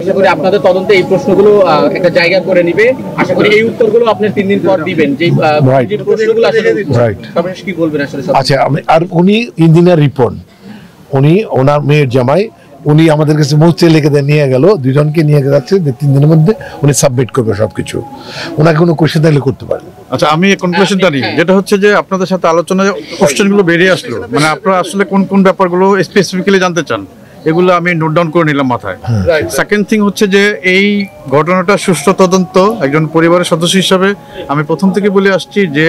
আশা করি আপনাদের তদন্তে এই প্রশ্নগুলো একটা জায়গা করে নিবে। আশা করি এই উত্তরগুলো আপনি 3 দিন পর দিবেন। যে প্রশ্নগুলো আসলে কি বলবেন আসলে? আচ্ছা, আর উনি ইঞ্জিনিয়ার রিপন, উনি ওনার মেয়ের জামাই, উনি আমাদের কাছে মৌচে লিখে নিয়ে গেল, দুজনকে নিয়ে যাচ্ছে যে 3 দিনের মধ্যে উনি সাবমিট করবে সবকিছু। ওনাকে কোনো কোয়েশ্চেন থাকলে করতে পারেন। আচ্ছা, আমি কনক্লুশনটা নিই, যেটা হচ্ছে যে আপনাদের সাথে আলোচনায় কোশ্চেনগুলো বেরিয়ে আসলো, মানে আপনারা আসলে কোন কোন ব্যাপারগুলো স্পেসিফিক্যালি জানতে চান, এগুলো আমি নোট ডাউন করে নিলাম মাথায়। সেকেন্ড থিং হচ্ছে যে এই ঘটনাটা সুষ্ঠু তদন্ত একজন পরিবারের সদস্য হিসাবে আমি প্রথম থেকে বলে আসছি যে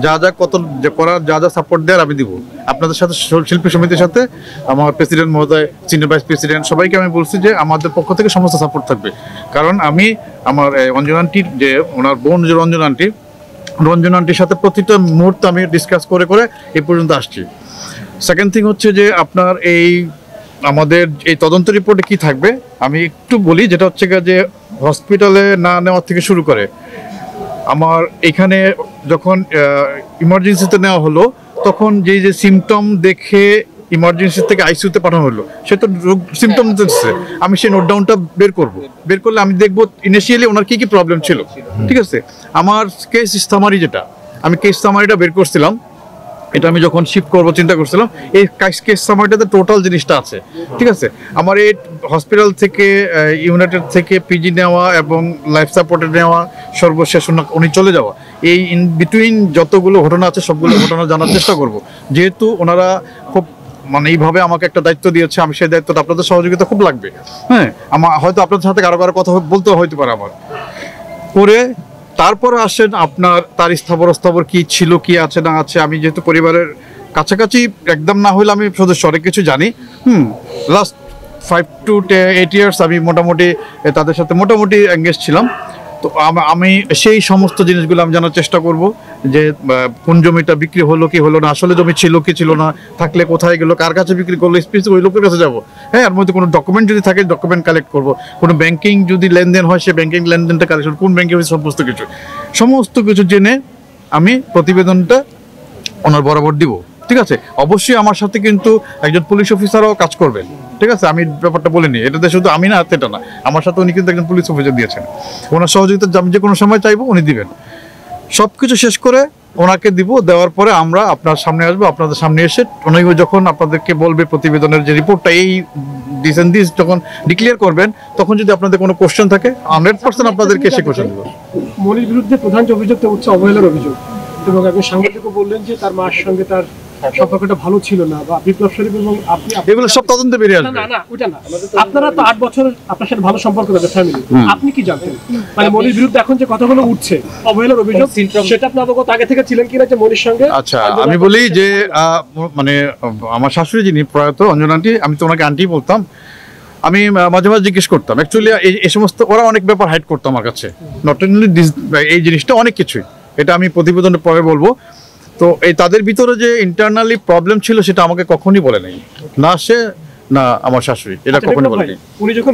যা যা কত করার যা যা সাপোর্ট দেওয়ার আমি দিব। আপনাদের সাথে শিল্পী সমিতির সাথে আমার প্রেসিডেন্ট মহোদয়, সিনিয়র ভাইস প্রেসিডেন্ট সবাইকে আমি বলছি যে আমাদের পক্ষ থেকে সমস্ত সাপোর্ট থাকবে। কারণ আমি আমার অঞ্জনা আন্টির যে ওনার বোন যে রঞ্জন আন্টির সাথে প্রতিটা মুহূর্তে আমি ডিসকাস করে করে এই পর্যন্ত আসছি। সেকেন্ড থিং হচ্ছে যে আপনার আমাদের এই তদন্ত রিপোর্টে কি থাকবে আমি একটু বলি, যেটা হচ্ছে যে হসপিটালে না নেওয়া থেকে শুরু করে আমার এখানে যখন ইমার্জেন্সিতে নেওয়া হলো তখন যে সিমটম দেখে ইমার্জেন্সি থেকে আইসিইউতে পাঠানো হলো, সে তো রোগ সিমটম দিচ্ছে, আমি সেই নোট ডাউনটা বের করলে আমি দেখবো ইনিশিয়ালি ওনার কি কি প্রবলেম ছিল। ঠিক আছে, আমার কেস সামারি যেটা আমি কেস সামারিটা বের করছিলাম, এটা আমি যখন শিফট করবো চিন্তা করছিলাম এই কেস সামারিটাতে টোটাল জিনিসটা আছে। ঠিক আছে, আমার এই হসপিটাল থেকে ইউনাইটেড থেকে পিজি নেওয়া এবং লাইফ সাপোর্টে নেওয়া, সর্বশেষ উনি চলে যাওয়া, এই ইন বিটুইন যতগুলো ঘটনা আছে সবগুলো ঘটনা জানার চেষ্টা করব। যেহেতু ওনারা খুব মানে এইভাবে আমাকে একটা দায়িত্ব দিয়েছে, আমি সেই দায়িত্বটা আপনাদের সহযোগিতা খুব লাগবে। হ্যাঁ, আমার হয়তো আপনাদের সাথে কারো কথা বলতে হইতে পারে আমার করে। তারপরে আসেন আপনার তার স্থাবর কি ছিল, কি আছে না আছে। আমি যেহেতু পরিবারের কাছাকাছি একদম না হলে আমি সদস্য অনেক কিছু জানি। লাস্ট 5 to 8 ইয়ার্স আমি মোটামুটি তাদের সাথে মোটামুটি এঙ্গেজ ছিলাম। তো আমি সেই সমস্ত জিনিসগুলো আমি জানার চেষ্টা করব যে কোন জমিটা বিক্রি হলো কি হলো না, আসলে জমি ছিল কি ছিল না, থাকলে কোথায় গেলো, কার কাছে বিক্রি করলো, স্পেসিফিক ওই লোকের কাছে যাবো। হ্যাঁ, এর মধ্যে কোনো ডকুমেন্ট যদি থাকে ডকুমেন্ট কালেক্ট করবো, কোনো ব্যাংকিং যদি লেনদেন হয় সে ব্যাংকিং লেনদেনটা কালেকশন, কোন ব্যাংকে হয়েছে সমস্ত কিছু জেনে আমি প্রতিবেদনটা ওনার বরাবর দিব। ঠিক আছে, অবশ্যই আমার সাথে কিন্তু একজন পুলিশ অফিসারও কাজ করবেন। ঠিক আছে, আমি ব্যাপারটা বলিনি, এটাতে শুধু আমি না এটা না, আমার সাথে উনি কিন্তু একজন পুলিশ অফিসার দিয়েছেন। ওনার সহযোগিতা আমি যে কোনো সময় চাইবো উনি দিবেন। সব কিছু শেষ করে ওনাকে দিব, দেওয়ার পরে আমরা আপনার সামনে আসবো, আপনাদের সামনে এসে উনি যখন আপনাদেরকে বলবে প্রতিবেদনের যে রিপোর্টটা এই দিস যখন ডিক্লেয়ার করবেন, তখন যদি আপনাদের কোনো কোশ্চেন থাকে 100% আপনাদেরকে এসে কোশ্চেন দেবো। মনির বিরুদ্ধে প্রধান যে অভিযোগ হচ্ছে অবহেলার অভিযোগ, এবং একজন সাংবাদিকও বললেন যে তার মার সঙ্গে তার সম্পর্কটা ভালো ছিল না, বা বিপ্লব শরীফ এবং আপনি এগুলো সব তদন্তে বেরিয়ে আসবে। না ওটা না, আপনারা তো 8 বছর আপনার সাথে ভালো সম্পর্ক আছে ফ্যামিলি, আপনি কি জানতেন মানে মনির বিরুদ্ধে এখন যে কথাগুলো উঠছে অবহেলার অভিযোগ, সেটা আপনি অবগত আগে থেকে ছিলেন কিনা যে মনির সঙ্গে? আচ্ছা, আমি বলি যে মানে আমার শাশুড়ি যিনি প্রয়াত অঞ্জনা আন্টি, আমি তো ওনাকে আন্টি বলতাম, আমি মাঝে মাঝে জিজ্ঞেস করতাম অ্যাকচুয়ালি এই সমস্ত ওরা অনেক ব্যাপার হাইড করতো আমার কাছে, নট অনলি এই জিনিসটা অনেক কিছুই, এটা আমি প্রতিবেদনের পরে বলবো। তো এই তাদের ভিতরে যে ইন্টারনালি প্রবলেম ছিল সেটা আমাকে কখনই বলে নাই, না সে না আমার শাশুড়ি, এটা কখনই বলে নাই। উনি যখন